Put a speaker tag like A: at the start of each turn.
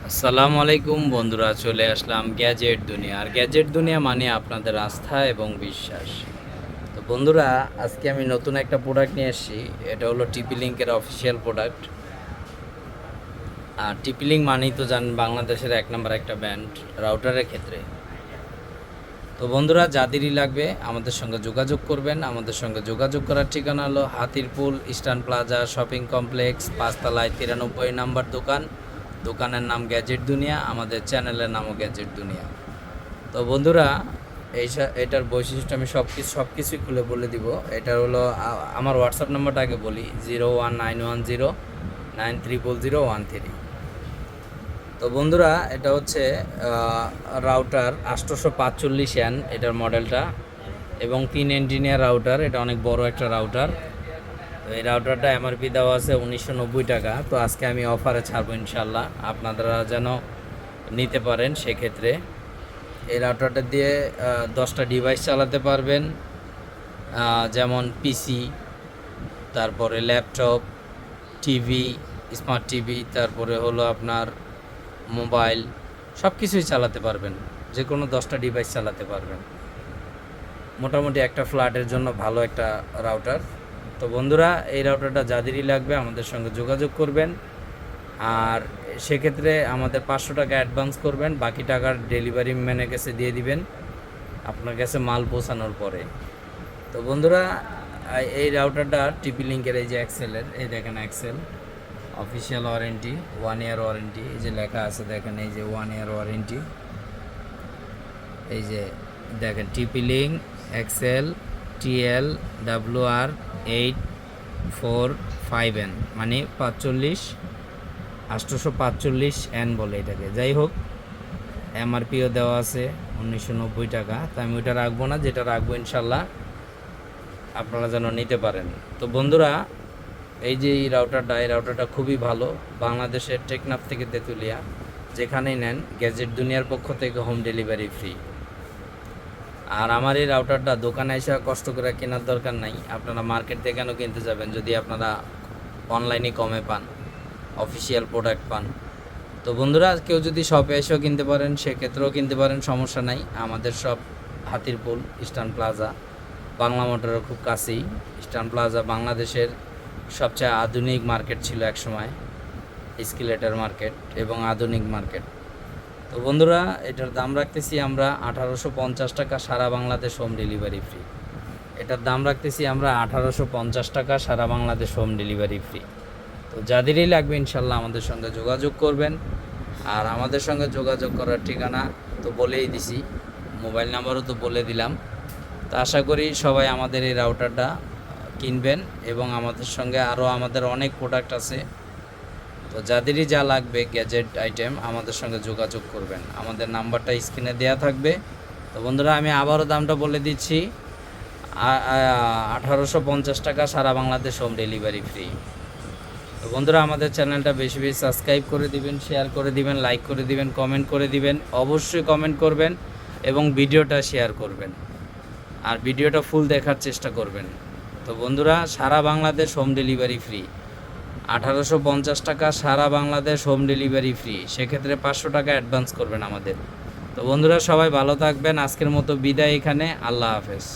A: আসসালামু আলাইকুম বন্ধুরা, চলে আসলাম গ্যাজেট দুনিয়া। আর গ্যাজেট দুনিয়া মানে আপনাদের আস্থা এবং বিশ্বাস। তো বন্ধুরা, আজকে আমি নতুন একটা প্রোডাক্ট নিয়ে এসেছি। এটা হলো টিপি লিঙ্কের অফিসিয়াল প্রোডাক্ট। আর টিপি লিঙ্ক মানেই তো জানেন বাংলাদেশের এক নম্বর একটা ব্র্যান্ড রাউটারের ক্ষেত্রে। তো বন্ধুরা, যাদেরই লাগবে আমাদের সঙ্গে যোগাযোগ করবেন। আমাদের সঙ্গে যোগাযোগ করার ঠিকানা হলো Hatirpool Eastern Plaza shopping complex, 5তলায় 93 নম্বর দোকান। দোকানের নাম গ্যাজেট দুনিয়া, আমাদের চ্যানেলের নামও গ্যাজেট দুনিয়া। তো বন্ধুরা, এটার বৈশিষ্ট্য আমি সব কিছুই খুলে বলে দিব। এটা হলো আমার হোয়াটসঅ্যাপ নাম্বারটা আগে বলি, 01910930013। তো বন্ধুরা, এটা হচ্ছে রাউটার 845N এটার মডেলটা, এবং 3 এন্টিনিয়ার রাউটার। এটা অনেক বড় একটা রাউটার। তো এই রাউটারটা এমআরপি দেওয়া আছে 1990 টাকা। তো আজকে আমি অফারে ছাড়বো ইনশাল্লাহ, আপনারা যেন নিতে পারেন। সেক্ষেত্রে এই রাউটারটা দিয়ে 10টা ডিভাইস চালাতে পারবেন, যেমন পিসি, তারপরে ল্যাপটপ, টিভি, স্মার্ট টিভি, তারপরে হলো আপনার মোবাইল, সব কিছুই চালাতে পারবেন। যে কোনো 10টা ডিভাইস চালাতে পারবেন। মোটামুটি একটা ফ্ল্যাটের জন্য ভালো একটা রাউটার। তো বন্ধুরা, এই রাউটারটা যাদেরই লাগবে আমাদের সঙ্গে যোগাযোগ করবেন। আর সেক্ষেত্রে আমাদের 500 টাকা অ্যাডভান্স করবেন, বাকি টাকার ডেলিভারি ম্যানের কাছে দিয়ে দিবেন আপনার কাছে মাল পৌঁছানোর পরে। তো বন্ধুরা, এই রাউটারটা টিপি লিঙ্কের, এই যে এক্সেলের, এই দেখেন Excel official warranty, 1 year warranty, এই যে লেখা আছে দেখেন, এই যে 1 ইয়ার ওয়ারেন্টি। এই যে দেখেন টিপি link Excel TL WR 845N, মানে 845N বলে এটাকে। যাই হোক, এমআরপিও দেওয়া আছে 1990 টাকা। তো আমি ওইটা রাখবো না, যেটা রাখবো ইনশাল্লাহ আপনারা যেন নিতে পারেন। তো বন্ধুরা, এই যে এই রাউটারটা খুবই ভালো। বাংলাদেশের টেকনাফ থেকে তেঁতুলিয়া যেখানেই নেন, গ্যাজেট দুনিয়ার পক্ষ থেকে হোম ডেলিভারি ফ্রি। আর আমার এই রাউটারটা দোকানে এসে কষ্ট করে কেনার দরকার নাই, আপনারা মার্কেট থেকে কেন কিনতে যাবেন যদি আপনারা অনলাইনে কমে পান, অফিসিয়াল প্রোডাক্ট পান। তো বন্ধুরা, কেউ যদি শপে এসেও কিনতে পারেন, সেক্ষেত্রেও কিনতে পারেন, সমস্যা নাই। আমাদের shop Hatirpul Eastern Plaza, Bangla মোটরের খুব কাছেই। ইস্টার্ন প্লাজা বাংলাদেশের সবচেয়ে আধুনিক মার্কেট ছিল একসময়, স্কেলেটর মার্কেট এবং আধুনিক মার্কেট। তো বন্ধুরা, এটার দাম রাখতেছি আমরা 1850 টাকা, সারা বাংলাদেশ হোম ডেলিভারি ফ্রি। এটার দাম রাখতেছি আমরা 1850 টাকা, সারা বাংলাদেশ হোম ডেলিভারি ফ্রি। তো যাদেরই লাগবে ইনশাল্লাহ আমাদের সঙ্গে যোগাযোগ করবেন। আর আমাদের সঙ্গে যোগাযোগ করার ঠিকানা তো বলেই দিছি, মোবাইল নাম্বারও তো বলে দিলাম। তো আশা করি সবাই আমাদের এই রাউটারটা কিনবেন, এবং আমাদের সঙ্গে আরও আমাদের অনেক প্রোডাক্ট আছে। তো যাদেরই যা লাগবে গ্যাজেট আইটেম, আমাদের সঙ্গে যোগাযোগ করবেন। আমাদের নাম্বারটা স্ক্রিনে দেওয়া থাকবে। তো বন্ধুরা, আমি আবারও দামটা বলে দিচ্ছি, 1850 টাকা, সারা বাংলাদেশ হোম ডেলিভারি ফ্রি। তো বন্ধুরা, আমাদের চ্যানেলটা বেশি বেশি সাবস্ক্রাইব করে দিবেন, শেয়ার করে দিবেন, লাইক করে দিবেন, কমেন্ট করে দিবেন। অবশ্যই কমেন্ট করবেন এবং ভিডিওটা শেয়ার করবেন, আর ভিডিওটা ফুল দেখার চেষ্টা করবেন। তো বন্ধুরা, সারা বাংলাদেশ হোম ডেলিভারি ফ্রি, 1850 টাকা, সারা বাংলাদেশ হোম ডেলিভারি ফ্রি। সেক্ষেত্রে 500 টাকা অ্যাডভান্স করবেন আমাদের। তো বন্ধুরা, সবাই ভালো থাকবেন। আজকের মতো বিদায় এখানে। আল্লাহ হাফেজ।